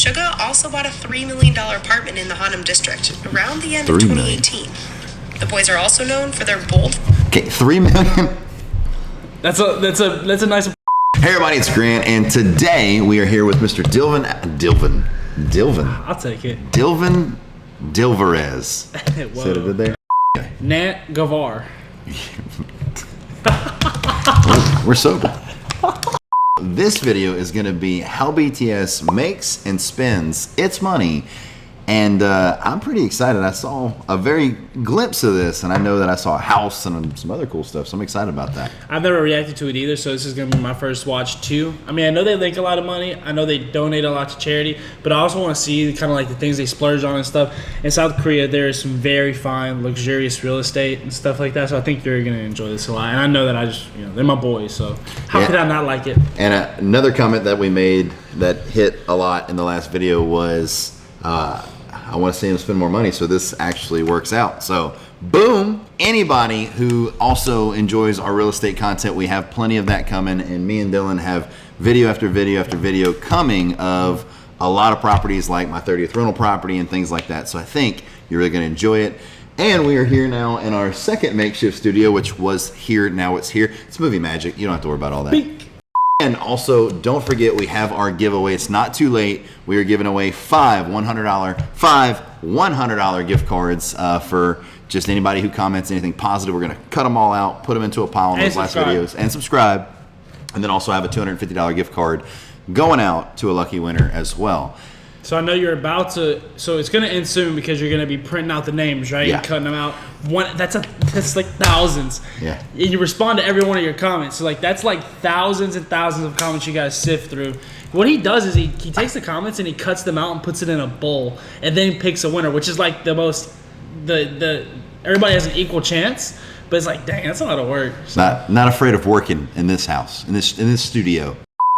SUGA also bought a $3 million apartment in the Hanam district around the end of 2018. The boys are also known for their bold... Okay, $3 million? That's a nice... Hey everybody, it's Grant, and today we are here with Mr. Dilvin. I'll take it. Dilvin Dilvarez. Said it good there? Nat Gavar. We're sober. This video is going to be how BTS makes and spends its money, and I'm pretty excited. I saw a very glimpse of this, and I know that I saw a house and some other cool stuff, so I'm excited about that. I've never reacted to it either, so this is going to be my first watch too. I mean, I know they make a lot of money. I know they donate a lot to charity, but I also want to see kind of like the things they splurge on and stuff. In South Korea, there is some very fine, luxurious real estate and stuff like that, so I think you're going to enjoy this a lot. And I know that they're my boys, so how could I not like it? And another comment that we made that hit a lot in the last video was... I want to see him spend more money, so this actually works out. So, boom! Anybody who also enjoys our real estate content, we have plenty of that coming, and me and Dylan have video after video after video coming of a lot of properties like my 30th rental property and things like that. So I think you're really going to enjoy it. And we are here now in our second makeshift studio, which was here, now it's here. It's movie magic. You don't have to worry about all that. Beep. And also, don't forget, we have our giveaway. It's not too late. We are giving away five $100 gift cards for just anybody who comments anything positive. We're going to cut them all out, put them into a pile on those last videos, and subscribe. And then also have a $250 gift card going out to a lucky winner as well. So I know you're about to. So it's gonna end soon because you're gonna be printing out the names, right? Yeah. And cutting them out. That's like thousands. Yeah. And you respond to every one of your comments. So like that's like thousands and thousands of comments you guys sift through. What he does is he takes the comments and he cuts them out and puts it in a bowl and then picks a winner, which is like the most everybody has an equal chance. But it's like, dang, that's a lot of work. So. Not afraid of working in this house, in this studio.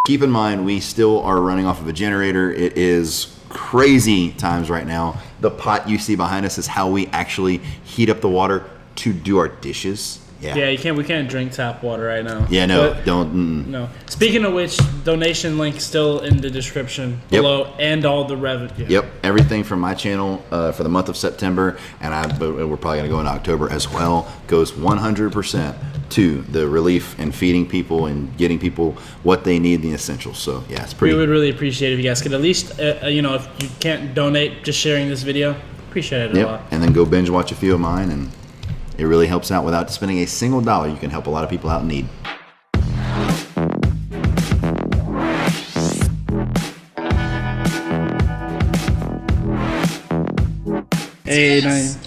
Keep in mind, we still are running off of a generator. It is crazy times right now. The pot you see behind us is how we actually heat up the water to do our dishes. Yeah, we can't drink tap water right now. Yeah, no, but, don't. No. Speaking of which, donation link still in the description below, and all the revenue. Yep, everything from my channel for the month of September, but we're probably gonna go in October as well, goes 100% to the relief and feeding people and getting people what they need, the essentials. So yeah, it's pretty. We would really appreciate it if you guys could at least, if you can't donate, just sharing this video. Appreciate it a lot. And then go binge watch a few of mine, and it really helps out. Without spending a single dollar, you can help a lot of people out in need. Hey, nice.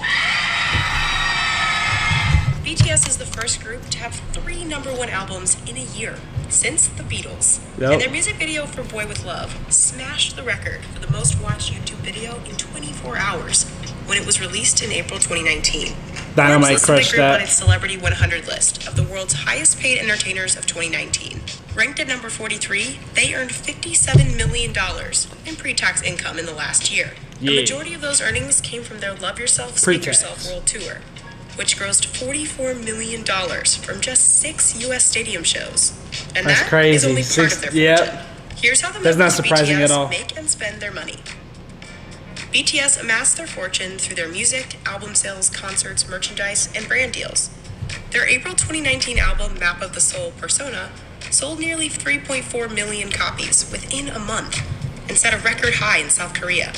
BTS is the first group to have 3 #1 albums in a year since the Beatles. Yep. And their music video for Boy With Love smashed the record for the most watched YouTube video in 24 hours when it was released in April 2019. Dynamite crushed that. On its Celebrity 100 list of the world's highest paid entertainers of 2019. Ranked at number 43, they earned $57 million in pre-tax income in the last year. Yeah. The majority of those earnings came from their Love Yourself, Speak Yourself World Tour, which grossed $44 million from just 6 U.S. stadium shows. And that's that crazy. is only part of their fortune. Here's how the That's not members of surprising BTS at all. make and spend their money. BTS amassed their fortune through their music, album sales, concerts, merchandise, and brand deals. Their April 2019 album, Map of the Soul Persona, sold nearly 3.4 million copies within a month and set a record high in South Korea.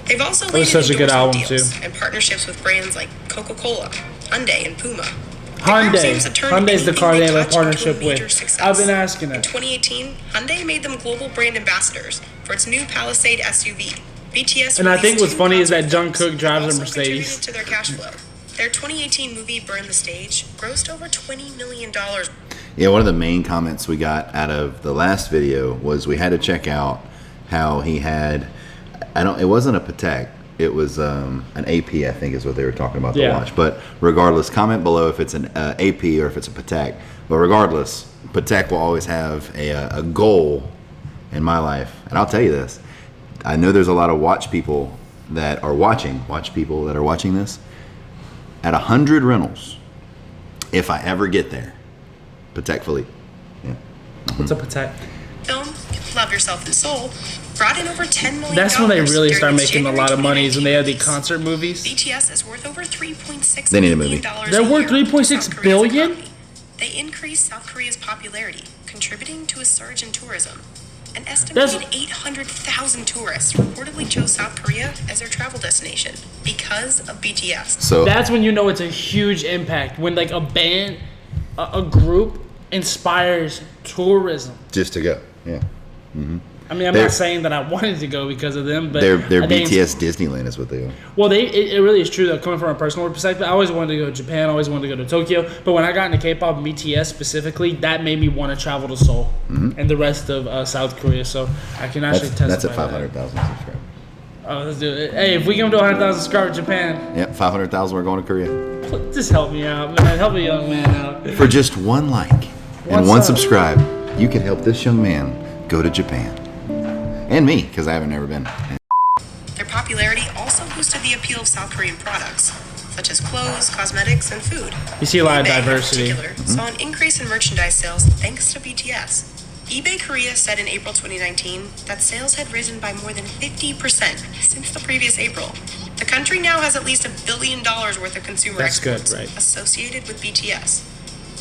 They've also landed such a good album deals too, and partnerships with brands like Coca-Cola, Hyundai, and Puma. Hyundai's the car they have a partnership with. I've been asking In that. 2018, Hyundai made them global brand ambassadors for its new Palisade SUV. BTS And I think what's released 2 funny is that concept Jungkook films drives a also Mercedes. contributed to their cash flow. Their 2018 movie Burn the Stage grossed over $20 million. Yeah, one of the main comments we got out of the last video was we had to check out how he had, it wasn't a Patek, it was an AP, I think is what they were talking about the watch. But regardless, comment below if it's an AP or if it's a Patek. But regardless, Patek will always have a goal in my life. And I'll tell you this, I know there's a lot of watch people that are watching this. At 100 rentals, if I ever get there, Patek Philippe. Yeah. What's up, Patek? Film, Love Yourself and Soul, brought in over $10 million. That's when they really during start its making a January lot of money, is when they have the 2019 concert movies. BTS is worth over $3.6 They need a billion movie. They're worth a year to 3.6 South Korea's billion? economy. They increased South Korea's popularity, contributing to a surge in tourism. An estimated 800,000 tourists reportedly chose South Korea as their travel destination because of BTS. So That's when you know it's a huge impact. When like a band, a group inspires tourism. just to go, yeah. I mean, I'm They're- not saying that I wanted to go because of them, but They're they BTS Disneyland is what they are. Well, it really is true though. Coming from a personal perspective, I always wanted to go to Japan. I always wanted to go to Tokyo. But when I got into K-pop and BTS specifically, that made me want to travel to Seoul and the rest of South Korea. So I can actually testify. That's at to 500,000 subscribers. that. Oh, let's do it. Hey, if we come to 100,000 subscribers in Japan, Yep, 500,000. We're going to Korea just help me out, man. Help a young man out. for just one like and What's one up? subscribe. You can help this young man go to Japan, and me because I haven't never been. Their popularity also boosted the appeal of South Korean products, such as clothes, cosmetics, and food. You see a lot of eBay, diversity. in particular, saw an increase in merchandise sales thanks to BTS. eBay Korea said in April 2019 that sales had risen by more than 50% since the previous April. The country now has at least $1 billion worth of consumer That's good, exports right. associated with BTS.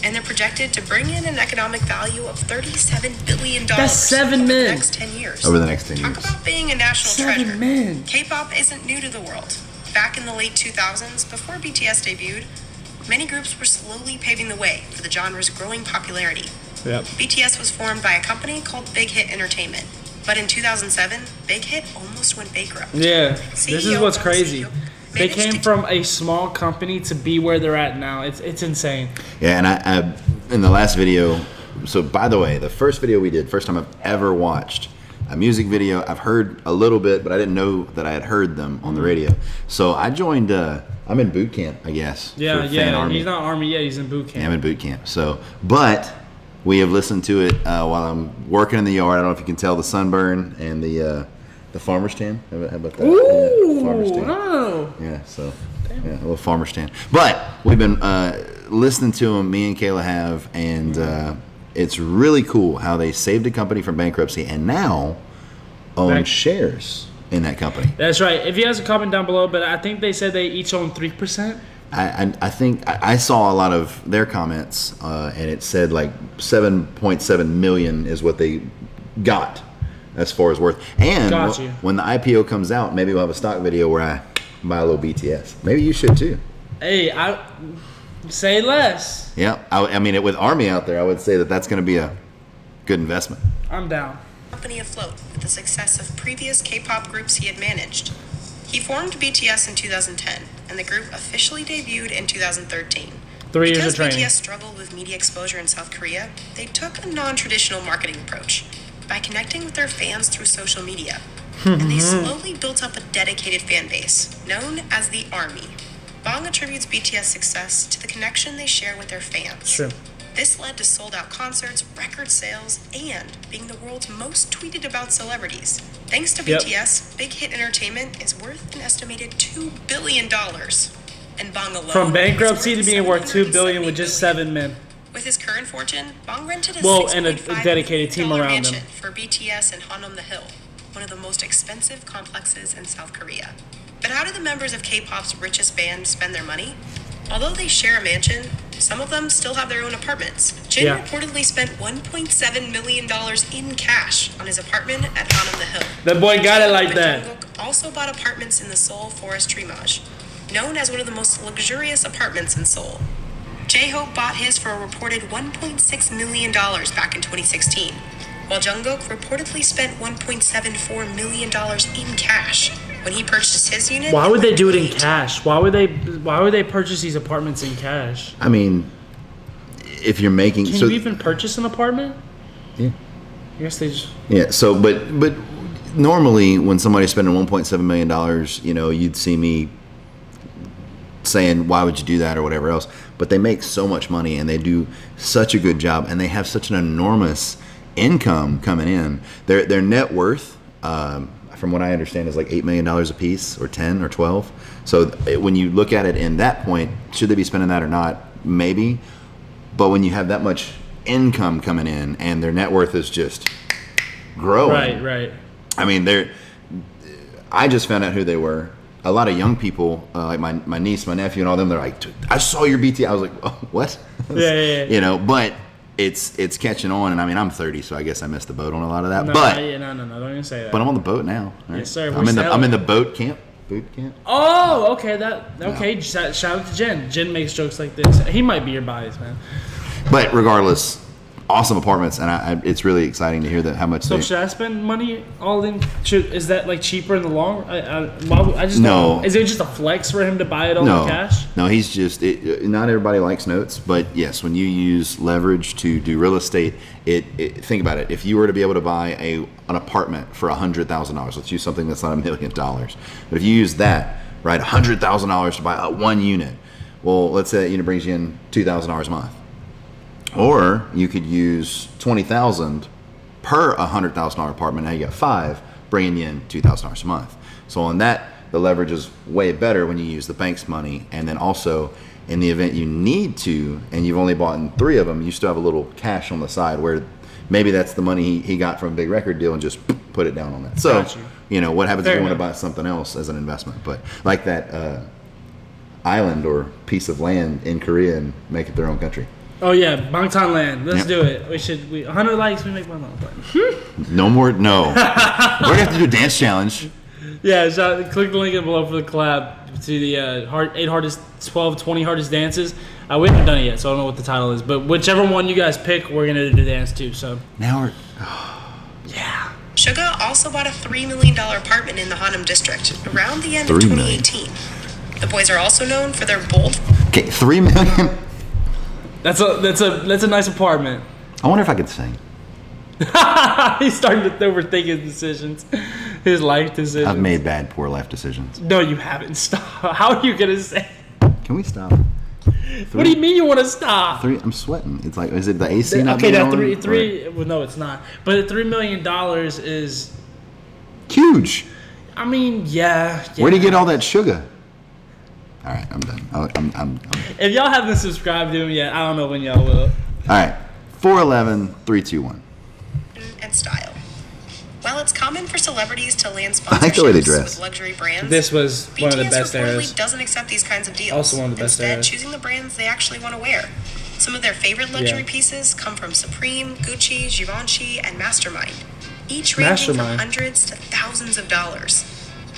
And they're projected to bring in an economic value of $37 billion That's 7 over the men. next 10 years. Over the next 10 Talk years. about being a national 7 treasure. men. K-pop isn't new to the world. Back in the late 2000s, before BTS debuted, many groups were slowly paving the way for the genre's growing popularity. Yep. BTS was formed by a company called Big Hit Entertainment. But in 2007, Big Hit almost went bankrupt. Yeah, this is CEO what's Bong crazy. Seok They managed came to- from a small company to be where they're at now. It's insane. Yeah, and I in the last video. So by the way, the first video we did, first time I've ever watched a music video. I've heard a little bit, but I didn't know that I had heard them on the radio. So I joined. I'm in boot camp, I guess. Yeah, for Fan yeah. Army. He's not Army yet. He's in boot camp. Yeah, I'm in boot camp. So, but we have listened to it while I'm working in the yard. I don't know if you can tell the sunburn and the farmer's tan. How about that? Ooh, Yeah, farmer's tan. no. Yeah, so yeah, a little farmer's tan. But we've been listening to them. Me and Kayla have, and it's really cool how they saved a company from bankruptcy and now own Back- shares in that company. That's right. If you guys comment down below, but I think they said they each own 3%. I think I saw a lot of their comments, and it said like 7.7 million is what they got as far as worth. And Got you. when the IPO comes out, maybe we'll have a stock video where I buy a little BTS. Maybe you should too. Hey, I say less. Yeah, I mean, with Army out there, I would say that that's going to be a good investment. I'm down. company afloat with the success of previous K-pop groups he had managed. He formed BTS in 2010, and the group officially debuted in 2013. 3 years Because of training. BTS struggled with media exposure in South Korea, they took a non-traditional marketing approach by connecting with their fans through social media. And they slowly built up a dedicated fan base, known as the ARMY. Bong attributes BTS' success to the connection they share with their fans. True. This led to sold-out concerts, record sales, and being the world's most tweeted about celebrities. Thanks to Yep. BTS, Big Hit Entertainment is worth an estimated $2 billion. And Bong alone From bankruptcy is to worth being worth $2 billion $770 with just billion. 7 men. With his current fortune, Bong rented a Well, and a $6.5 dedicated team million around mansion him. for BTS in Hanam the Hill, one of the most expensive complexes in South Korea. But how do the members of K-pop's richest band spend their money? Although they share a mansion, some of them still have their own apartments. Jin Yeah. reportedly spent $1.7 million in cash on his apartment at Hanam the Hill. That boy got it like But that. Jungkook also bought apartments in the Seoul Forest Trimage, known as one of the most luxurious apartments in Seoul. J-Hope bought his for a reported $1.6 million back in 2016, while Jungkook reportedly spent $1.74 million in cash when he purchased his unit. Why would they do it in 2008. cash? Why would they purchase these apartments in cash? I mean, if you're making Can you even purchase an apartment? Yeah. I guess they just. Yeah. So, but normally when somebody's spending $1.7 million, you know, you'd see me saying, "Why would you do that?" or whatever else. But they make so much money and they do such a good job, and they have such an enormous income coming in. Their net worth, from what I understand, is like $8 million a piece, or 10 or 12. So when you look at it in that point, should they be spending that or not? Maybe. But when you have that much income coming in and their net worth is just growing, Right. I mean, I just found out who they were. A lot of young people, like my niece, my nephew, and all them, they're like, "Dude, I saw your BTS." I was like, "Oh, what?" Yeah. You know, but it's catching on, and I mean, I'm 30, so I guess I missed the boat on a lot of that. No, but no, don't even say that. but I'm on the boat now. Right? Yes, sir. I'm in the boat camp. Boot camp. Oh, okay. Okay. Shout out to Jen. Jen makes jokes like this. He might be your bias, man. But regardless, awesome apartments, and it's really exciting to hear that how much. So should I spend money all in? Is that like cheaper in the long? I just no. don't know. Is it just a flex for him to buy it all in cash? No, he's just. Not everybody likes notes, but yes, when you use leverage to do real estate, think about it. If you were to be able to buy an apartment for $100,000, let's use something that's not $1 million, but if you use that, right, $100,000 to buy one unit, well, let's say that unit brings you in $2,000 a month. Or you could use $20,000 per $100,000 apartment. Now you got 5, bringing you in $2,000 a month. So on that, the leverage is way better when you use the bank's money. And then also, in the event you need to, and you've only bought in 3 of them, you still have a little cash on the side where maybe that's the money he got from a big record deal and just put it down on that. So, what happens if you want to buy something else as an investment? But like that island or piece of land in Korea and make it their own country. Oh yeah, Bangtan Land. Let's do it. 100 likes, we make $1 button. No more. No. We're gonna have to do a dance challenge. Yeah, click the link below for the collab to the 8 hardest, 12, 20 hardest dances. We haven't done it yet, so I don't know what the title is. But whichever one you guys pick, we're gonna do the dance too. So now we're. Yeah. SUGA also bought a $3 million apartment in the Hanam district around the end of 2018. The boys are also known for their bold. Okay, $3 million. That's a nice apartment. I wonder if I could sing. He's starting to overthink his decisions, his life decisions. I've made bad, poor life decisions. No, you haven't. Stop. How are you gonna say? Can we stop? What do you mean you want to stop? I'm sweating. It's like, is it the AC not okay, being now on? three. Well, no, it's not. But $3 million is huge. I mean, yeah. Where do you get all that sugar? All right, I'm done. I'm If y'all haven't subscribed to him yet, I don't know when y'all will. All right, 411, 3, 2, 1. And style. While it's common for celebrities to land I like the way they sponsorships dress. with luxury brands, This was one of the BTS best reportedly eras. doesn't accept these kinds of deals. Also one of the best Instead, eras. choosing the brands they actually want to wear. Some of their favorite luxury pieces come from Supreme, Gucci, Givenchy, and Mastermind, each ranging from hundreds to thousands of dollars.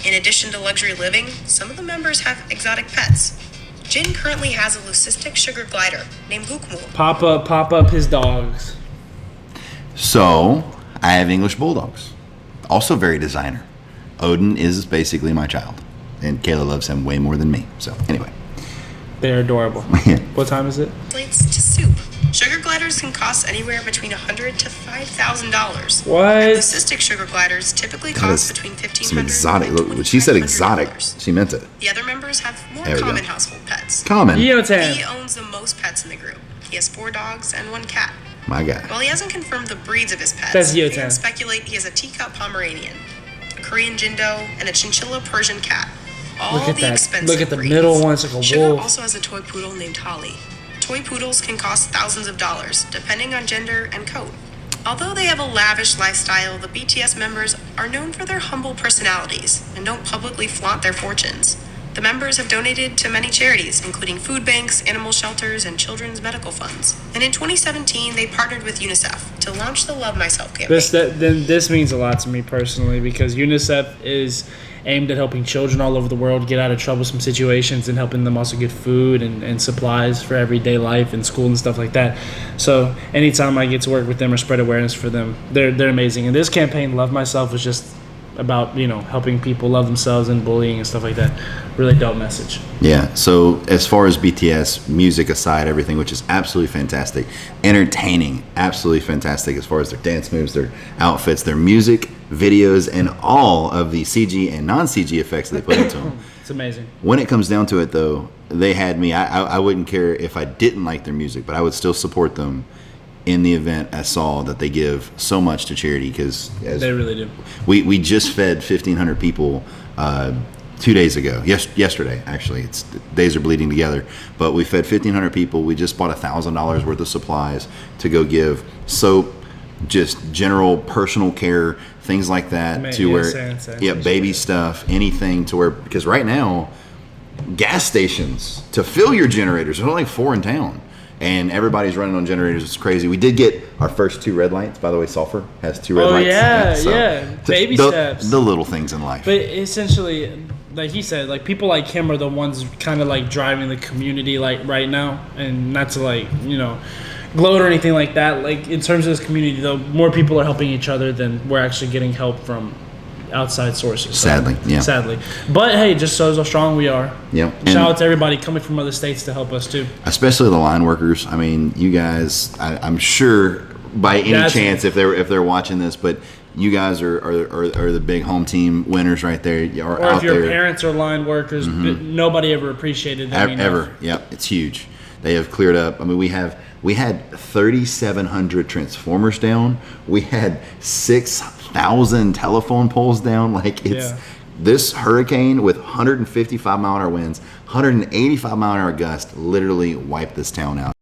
In addition to luxury living, some of the members have exotic pets. Jin currently has a leucistic sugar glider named Gukmul. Pop up his dogs. So, I have English Bulldogs. Also very designer. Odin is basically my child. And Kayla loves him way more than me. So, anyway. They're adorable. What time is it? Plates to soup. Sugar gliders can cost anywhere between $100 to $5,000. What? Leucistic sugar gliders typically cost between $1,500 some exotic. and Look, she said exotic. $2,500. She meant it. The other members have more There we go. common household pets. Common. He Yotan. owns the most pets in the group. He has 4 dogs and 1 cat. My guy. While he hasn't confirmed the breeds of his pets, That's Yotan. fans speculate he has a teacup Pomeranian, a Korean Jindo, and a chinchilla Persian cat. All Look at the that. expensive Look at the breeds. middle one. It's like a SUGA wolf. also has a toy poodle named Holly. Toy poodles can cost thousands of dollars, depending on gender and coat. Although they have a lavish lifestyle, the BTS members are known for their humble personalities and don't publicly flaunt their fortunes. The members have donated to many charities, including food banks, animal shelters, and children's medical funds. And in 2017, they partnered with UNICEF to launch the Love Myself campaign. This means a lot to me personally because UNICEF is aimed at helping children all over the world get out of troublesome situations and helping them also get food and supplies for everyday life and school and stuff like that. So anytime I get to work with them or spread awareness for them, they're amazing. And this campaign, Love Myself, was just about, helping people love themselves and bullying and stuff like that. Really dope message. Yeah, so as far as BTS, music aside, everything, which is absolutely fantastic, entertaining, absolutely fantastic as far as their dance moves, their outfits, their music, videos, and all of the CG and non-CG effects they put into them. It's amazing. When it comes down to it, though, they had me. I wouldn't care if I didn't like their music, but I would still support them in the event I saw that they give so much to charity, because They really do. we just fed 1,500 people 2 days ago. Yesterday, actually. It's days are bleeding together. But we fed 1,500 people. We just bought $1,000 worth of supplies to go give soap, just general personal care things like that, Man, to yeah, where sanitation. baby stuff, anything to where, because right now gas stations to fill your generators, there's only 4 in town, and everybody's running on generators. It's crazy. We did get our first 2 red lights, by the way. Sulphur has 2 red lights. Baby the, steps, the little things in life. but essentially, like he said, like people like him are the ones kind of like driving the community like right now, and not to like gloat or anything like that. Like in terms of this community, though, more people are helping each other than we're actually getting help from outside sources. Sadly. But hey, just shows how strong we are. Yep. Shout out to everybody coming from other states to help us too. Especially the line workers. I mean, you guys, I'm sure by any chance if they're watching this, but you guys are the big home team winners right there. Or if your parents are line workers, but nobody ever appreciated them ever. Yep, it's huge. They have cleared up. I mean, we had 3,700 transformers down. We had 6,000 telephone poles down. Like this hurricane with 155 mile an hour winds, 185 mile an hour gusts, literally wiped this town out.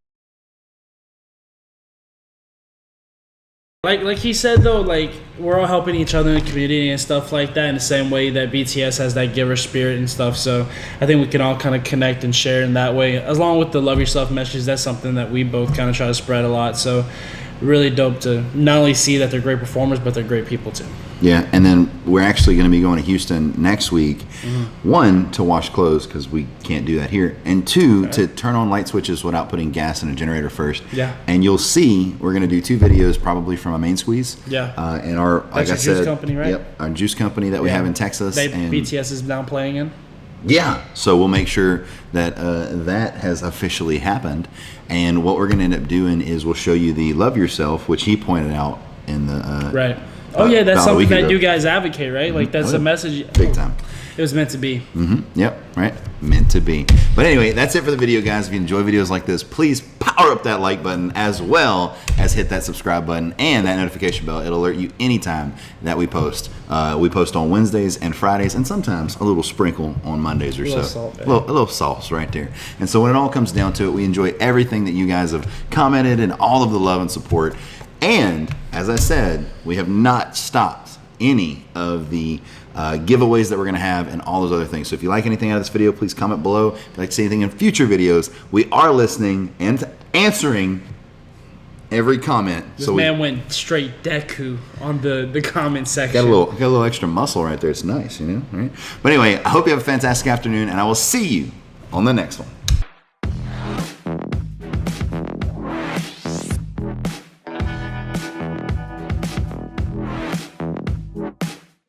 Like he said though, like we're all helping each other in the community and stuff like that in the same way that BTS has that giver spirit and stuff. So I think we can all kind of connect and share in that way, along with the love yourself message. That's something that we both kind of try to spread a lot. So really dope to not only see that they're great performers, but they're great people too. Yeah, and then we're actually going to be going to Houston next week. One, to wash clothes because we can't do that here, and 2, to turn on light switches without putting gas in a generator first. Yeah. And you'll see we're going to do 2 videos probably from a main squeeze. Yeah. And our, like I said, juice company, right? Yep, our juice company that we have in Texas. And BTS is now playing in. Yeah, so we'll make sure that that has officially happened. And what we're going to end up doing is we'll show you the Love Yourself, which he pointed out in the right. Oh yeah, that's something that ago. you guys advocate, right? Like that's a message. Big time. It was meant to be. Yep, right. Meant to be. But anyway, that's it for the video, guys. If you enjoy videos like this, please power up that like button as well as hit that subscribe button and that notification bell. It'll alert you anytime that we post. We post on Wednesdays and Fridays, and sometimes a little sprinkle on Mondays or so. Salt, a little sauce right there. And so when it all comes down to it, we enjoy everything that you guys have commented and all of the love and support. And as I said, we have not stopped any of the giveaways that we're going to have and all those other things. So if you like anything out of this video, please comment below. If you'd like to see anything in future videos, we are listening and answering every comment. This man went straight Deku on the comment section. Got a little extra muscle right there. It's nice, right? But anyway, I hope you have a fantastic afternoon, and I will see you on the next one.